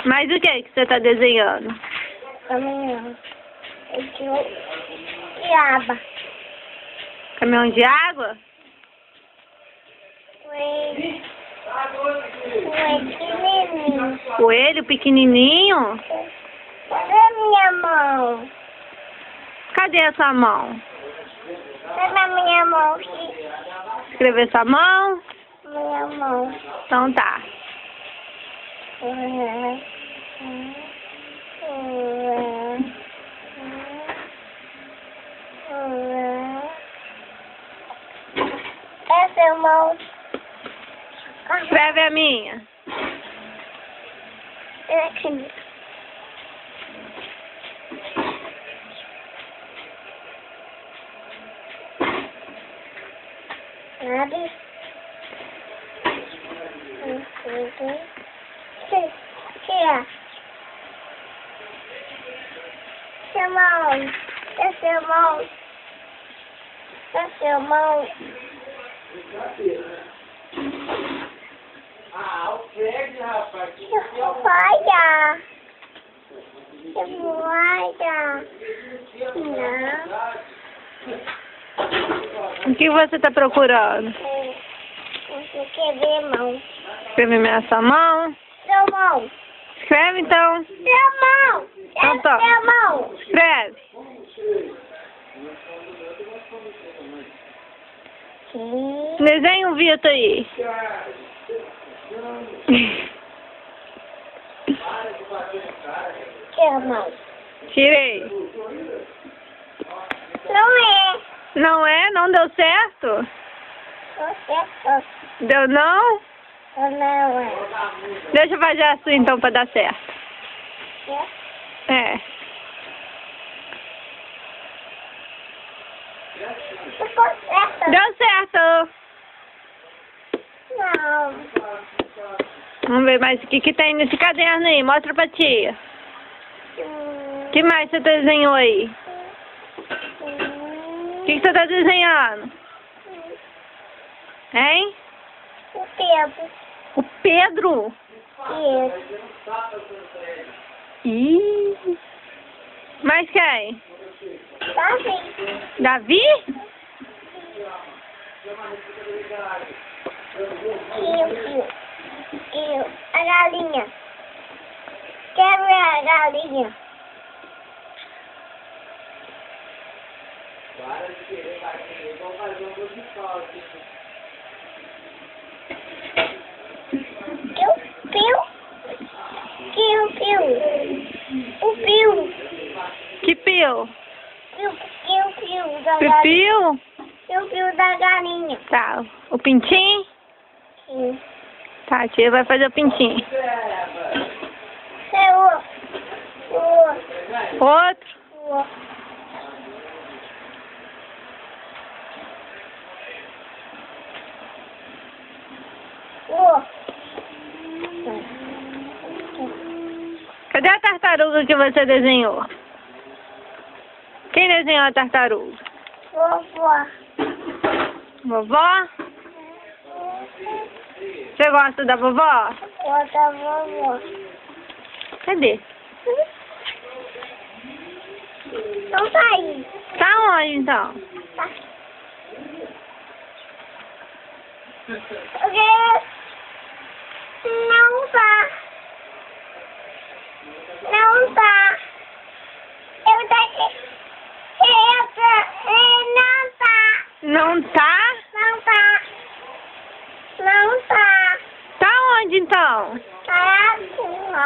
Mas o que você tá desenhando? Caminhão. E aba. Caminhão de água? Pequenininho. Coelho pequenininho? Cadê a minha mão? Cadê a sua mão? Cadê a minha mão? Escrever sua mão? Minha mão. Então tá. Essa é a mão. Escreve a minha. Aqui. Sabe? Tira. Seu mão. Essa é a mão. Essa é a mão. Olha. Olha. Não. O que você tá procurando? Você quer ver a mão? Escreve minha sua mão? Seu mão. Escreve então. Seu mão. Então tá. Seu mão. Escreve. Desenha um Vitor aí. Seu mão. Tirei. Não é. Não é? Não deu certo? Você Deu não? não é. Deixa eu fazer a sua então pra dar certo. É. Ficou certo. Deu certo. Não. Vamos ver mais o que tem nesse caderno aí. Mostra pra tia. O que mais você desenhou aí? O que você tá desenhando? Hein? O Pedro. O Pedro? Isso. Ih. Mais quem? Davi. Davi? E a galinha. Quero ver a galinha. O pio. Que pio? Pio da Pipio? galinha. Pio da galinha. Tá. O pintinho? Sim. Tá, a tia vai fazer o pintinho. Outro? Cadê a tartaruga que você desenhou? Quem desenhou a tartaruga? Vovó. Vovó? Você gosta da vovó? Outra vovó. Cadê? Não tá aí. Tá onde então? Tá. Não tá. Não tá. Eu tá aqui. Não tá. Não tá? Não tá. Não tá. Tá onde então? Tá assim, ó.